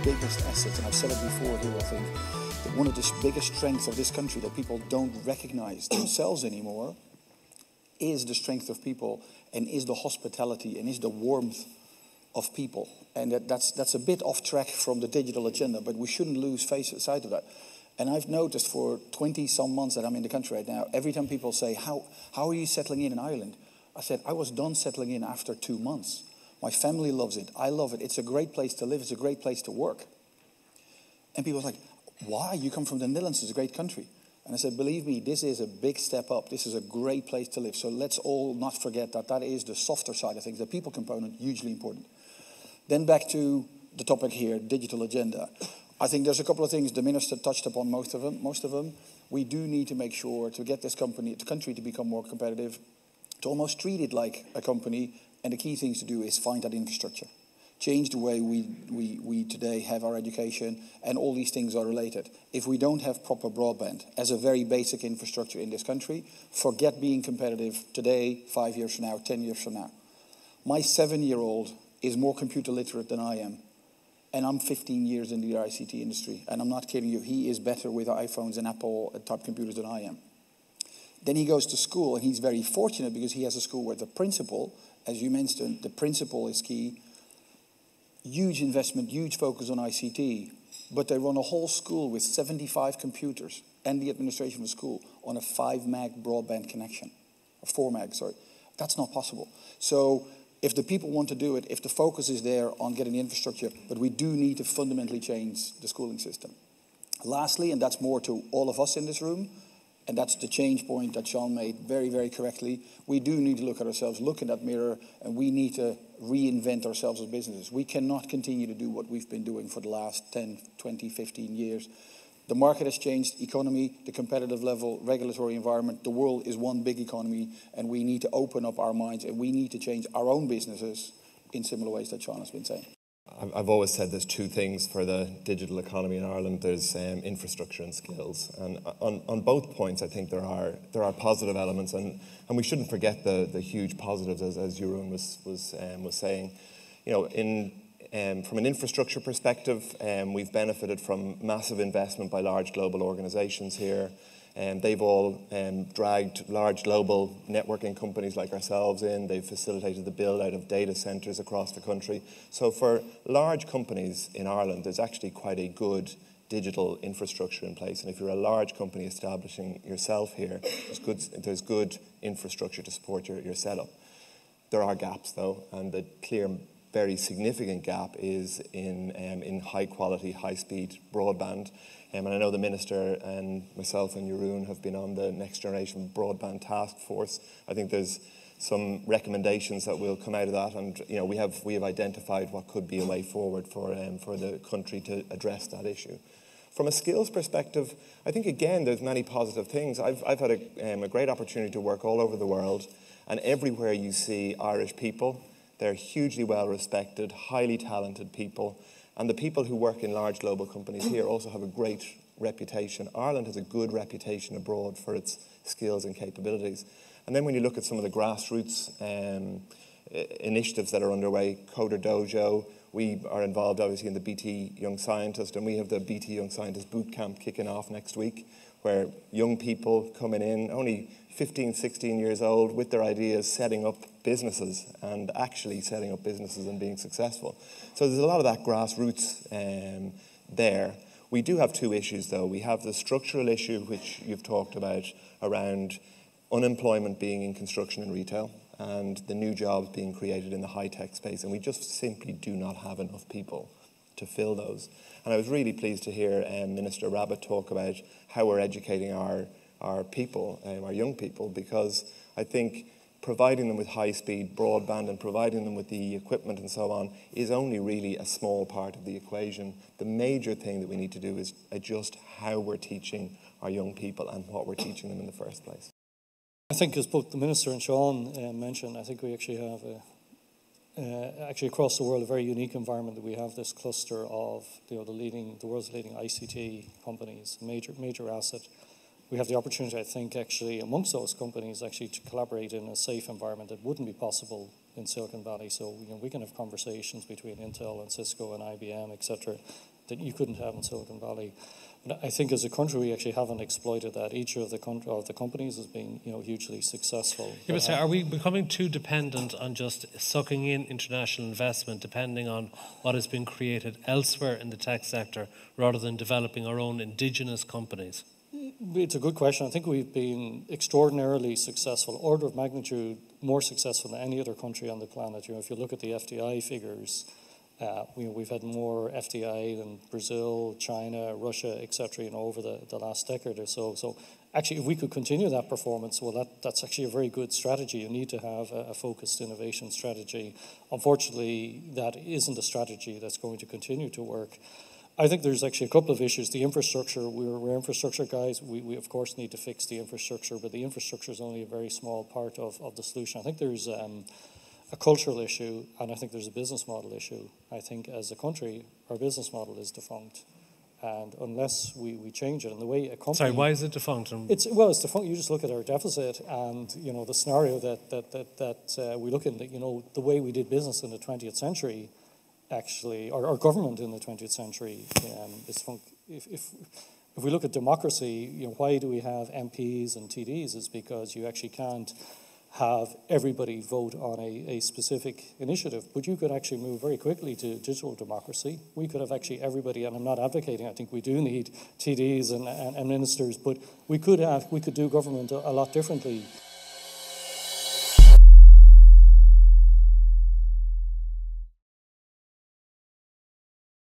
biggest assets, and I've said it before here, I think, that one of the biggest strengths of this country that people don't recognize themselves anymore is the strength of people, and is the hospitality, and is the warmth of people. And that's a bit off track from the digital agenda, but we shouldn't lose sight of that. And I've noticed for 20-some months that I'm in the country right now, every time people say, how are you settling in Ireland? I said, I was done settling in after 2 months. My family loves it. I love it. It's a great place to live. It's a great place to work. And people are like, why? You come from the Netherlands. It's a great country. And I said, believe me, this is a big step up. This is a great place to live. So let's all not forget that that is the softer side of things. The people component, hugely important. Then back to the topic here, digital agenda. I think there's a couple of things. The minister touched upon most of them. We do need to make sure to get this country to become more competitive, to almost treat it like a company. And the key things to do is find that infrastructure. Change the way we today have our education, and all these things are related. If we don't have proper broadband as a very basic infrastructure in this country, forget being competitive today, 5 years from now, 10 years from now. My 7-year-old is more computer literate than I am. And I'm 15 years in the ICT industry. And I'm not kidding you, he is better with iPhones and Apple type computers than I am. Then he goes to school, and he's very fortunate because he has a school where the principal, as you mentioned, the principal is key. Huge investment, huge focus on ICT, but they run a whole school with 75 computers and the administration of the school on a 5 meg broadband connection, or 4 meg, sorry. That's not possible. So if the people want to do it, if the focus is there on getting the infrastructure, but we do need to fundamentally change the schooling system. Lastly, and that's more to all of us in this room, and that's the change point that Sean made very, very correctly. We do need to look at ourselves, look in that mirror, and we need to reinvent ourselves as businesses. We cannot continue to do what we've been doing for the last 10, 20, 15 years. The market has changed, economy, the competitive level, regulatory environment. The world is one big economy, and we need to open up our minds, and we need to change our own businesses in similar ways that Sean has been saying. I've always said there's 2 things for the digital economy in Ireland. There's infrastructure and skills. And on both points, I think there are positive elements, and we shouldn't forget the huge positives, as Jeroen was saying. You know, from an infrastructure perspective, we've benefited from massive investment by large global organizations here. They've all dragged large global networking companies like ourselves in. They've facilitated the build-out of data centres across the country. So for large companies in Ireland, there's actually quite a good digital infrastructure in place. And if you're a large company establishing yourself here, there's good infrastructure to support your setup. There are gaps, though, and the clear, very significant gap is in high-quality, high-speed broadband. And I know the Minister and myself and Jeroen have been on the Next Generation Broadband Task Force. I think there's some recommendations that will come out of that, and you know, we have identified what could be a way forward for the country to address that issue. From a skills perspective, I think again there's many positive things. I've had a great opportunity to work all over the world, and everywhere you see Irish people, they're hugely well respected, highly talented people. And the people who work in large global companies here also have a great reputation. Ireland has a good reputation abroad for its skills and capabilities. And then when you look at some of the grassroots initiatives that are underway, Coder Dojo, we are involved obviously in the BT Young Scientist, and we have the BT Young Scientist Bootcamp kicking off next week, where young people coming in, only 15, 16 years old, with their ideas, setting up businesses and actually setting up businesses and being successful. So there's a lot of that grassroots there. We do have 2 issues, though. We have the structural issue, which you've talked about, around unemployment being in construction and retail, and the new jobs being created in the high-tech space, and we just simply do not have enough people to fill those. And I was really pleased to hear Minister Rabbitte talk about how we're educating our people, our young people, because I think providing them with high-speed broadband and providing them with the equipment and so on is only really a small part of the equation. The major thing that we need to do is adjust how we're teaching our young people and what we're teaching them in the first place. I think, as both the Minister and Sean mentioned, I think we actually have actually across the world a very unique environment, that we have this cluster of the world's leading ICT companies, major asset. We have the opportunity, I think, actually amongst those companies, actually to collaborate in a safe environment that wouldn't be possible in Silicon Valley. So we can have conversations between Intel and Cisco and IBM, etc., that you couldn't have in Silicon Valley. But I think as a country, we actually haven't exploited that. Each of the companies has been, hugely successful. Yeah, but are we becoming too dependent on just sucking in international investment, depending on what has been created elsewhere in the tech sector, rather than developing our own indigenous companies? It's a good question. I think we've been extraordinarily successful, order of magnitude more successful than any other country on the planet. If you look at the FDI figures, we've had more FDI than Brazil, China, Russia, etc. Over the last decade or so. So actually, if we could continue that performance, well, that's actually a very good strategy. You need to have a focused innovation strategy. Unfortunately, that isn't a strategy that's going to continue to work. I think there's actually a couple of issues. The infrastructure, we're infrastructure guys. We of course need to fix the infrastructure, but the infrastructure is only a very small part of the solution. I think there's a cultural issue, and I think there's a business model issue. I think as a country, our business model is defunct. And unless we change it, and the way a company... Sorry, why is it defunct? It's defunct. You just look at our deficit and, the scenario that we look at, the way we did business in the 20th century, actually, our government in the 20th century is defunct. If we look at democracy, why do we have MPs and TDs? Is because you actually can't have everybody vote on a specific initiative, but you could actually move very quickly to digital democracy. We could have actually everybody, and I'm not advocating, I think we do need TDs and ministers, but we could do government a lot differently.